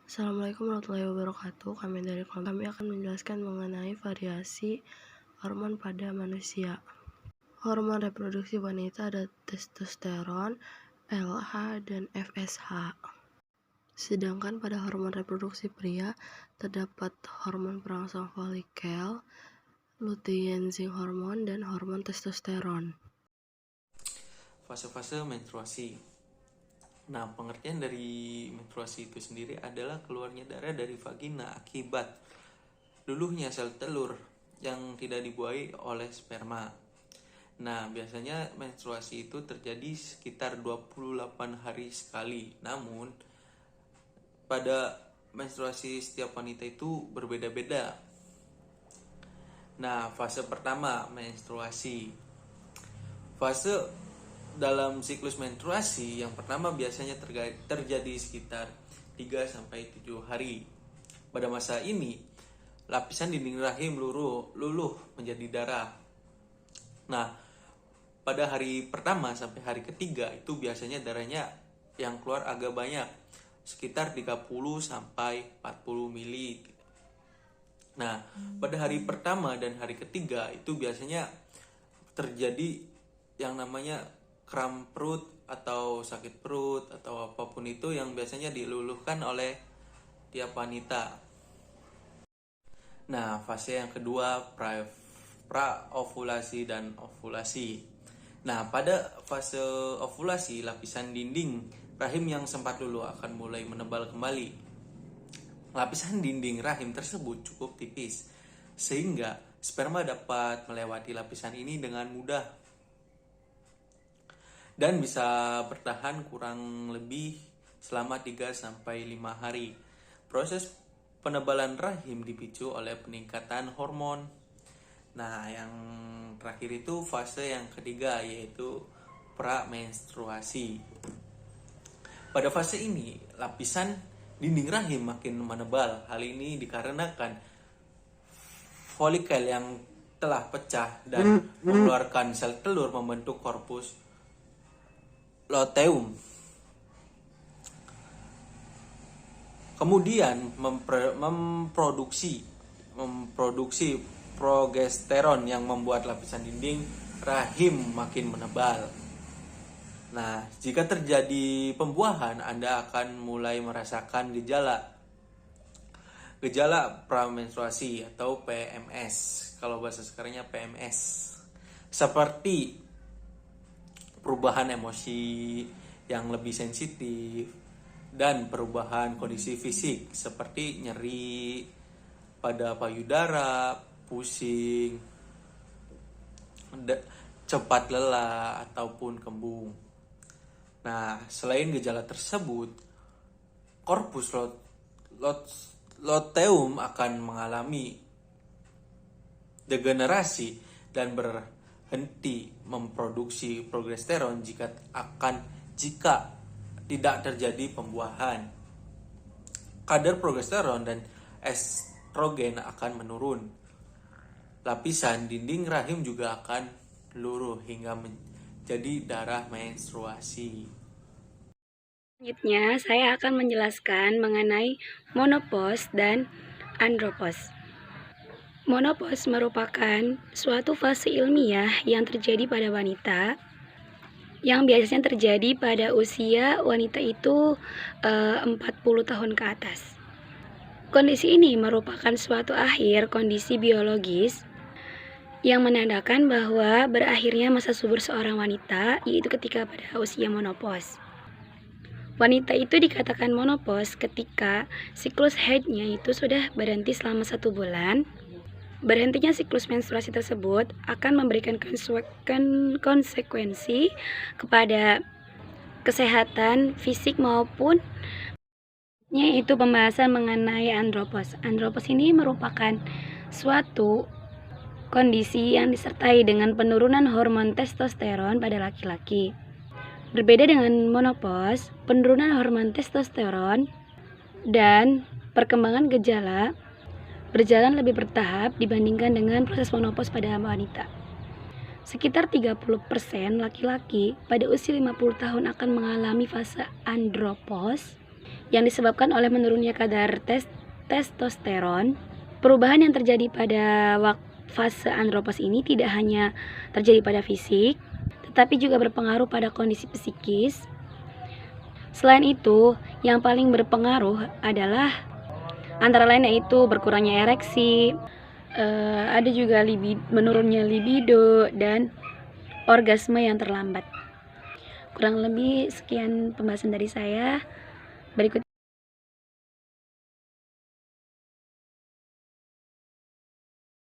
Assalamualaikum warahmatullahi wabarakatuh. Kami akan menjelaskan mengenai variasi hormon pada manusia. Hormon reproduksi wanita ada testosteron, LH, dan FSH. Sedangkan pada hormon reproduksi pria terdapat hormon perangsang folikel, luteinizing hormon, dan hormon testosteron. Fase-fase menstruasi. Nah, pengertian dari menstruasi itu sendiri adalah keluarnya darah dari vagina akibat luluhnya sel telur yang tidak dibuahi oleh sperma. Nah, biasanya menstruasi itu terjadi sekitar 28 hari sekali. Namun, pada menstruasi setiap wanita itu berbeda-beda. Nah, fase pertama, menstruasi. Fase dalam siklus menstruasi yang pertama biasanya terjadi sekitar 3-7 hari. Pada masa ini, lapisan dinding rahim luluh menjadi darah. Nah, pada hari pertama sampai hari ketiga itu biasanya darahnya yang keluar agak banyak, sekitar 30-40 mili. Nah, pada hari pertama dan hari ketiga itu biasanya terjadi yang namanya kram perut atau sakit perut atau apapun itu yang biasanya diluluhkan oleh tiap wanita. Nah, fase yang kedua pra-ovulasi dan ovulasi. Nah, pada fase ovulasi lapisan dinding rahim yang sempat luluh akan mulai menebal kembali. Lapisan dinding rahim tersebut cukup tipis sehingga sperma dapat melewati lapisan ini dengan mudah dan bisa bertahan kurang lebih selama 3-5 hari. Proses penebalan rahim dipicu oleh peningkatan hormon. Nah, yang terakhir itu fase yang ketiga, yaitu pramenstruasi. Pada fase ini, lapisan dinding rahim makin menebal. Hal ini dikarenakan folikel yang telah pecah dan mengeluarkan sel telur membentuk korpus luteum. Kemudian memproduksi progesteron yang membuat lapisan dinding rahim makin menebal. Nah, jika terjadi pembuahan, Anda akan mulai merasakan gejala pramenstruasi atau PMS. Kalau bahasa sekarangnya PMS. Seperti perubahan emosi yang lebih sensitif dan perubahan kondisi fisik seperti nyeri pada payudara, pusing, cepat lelah ataupun kembung. Nah, selain gejala tersebut, korpus luteum akan mengalami degenerasi dan berhenti memproduksi progesteron jika tidak terjadi pembuahan. Kadar progesteron dan estrogen akan menurun. Lapisan dinding rahim juga akan luruh hingga menjadi darah menstruasi. Selanjutnya, saya akan menjelaskan mengenai menopause dan andropause. Menopause merupakan suatu fase ilmiah yang terjadi pada wanita yang biasanya terjadi pada usia wanita itu 40 tahun ke atas. Kondisi ini merupakan suatu akhir kondisi biologis yang menandakan bahwa berakhirnya masa subur seorang wanita, yaitu ketika pada usia menopause. Wanita itu dikatakan menopause ketika siklus haidnya itu sudah berhenti selama 1 bulan. Berhentinya siklus menstruasi tersebut akan memberikan konsekuensi kepada kesehatan fisik maupun yaitu pembahasan mengenai andropause. Andropause ini merupakan suatu kondisi yang disertai dengan penurunan hormon testosteron pada laki-laki. Berbeda dengan menopause, penurunan hormon testosteron dan perkembangan gejala berjalan lebih bertahap dibandingkan dengan proses menopause pada wanita. Sekitar 30% laki-laki pada usia 50 tahun akan mengalami fase andropause, yang disebabkan oleh menurunnya kadar testosteron. Perubahan yang terjadi pada fase andropos ini tidak hanya terjadi pada fisik, tetapi juga berpengaruh pada kondisi psikis. Selain itu, yang paling berpengaruh adalah antara lain yaitu berkurangnya ereksi, ada juga menurunnya libido, dan orgasme yang terlambat. Kurang lebih sekian pembahasan dari saya. Berikut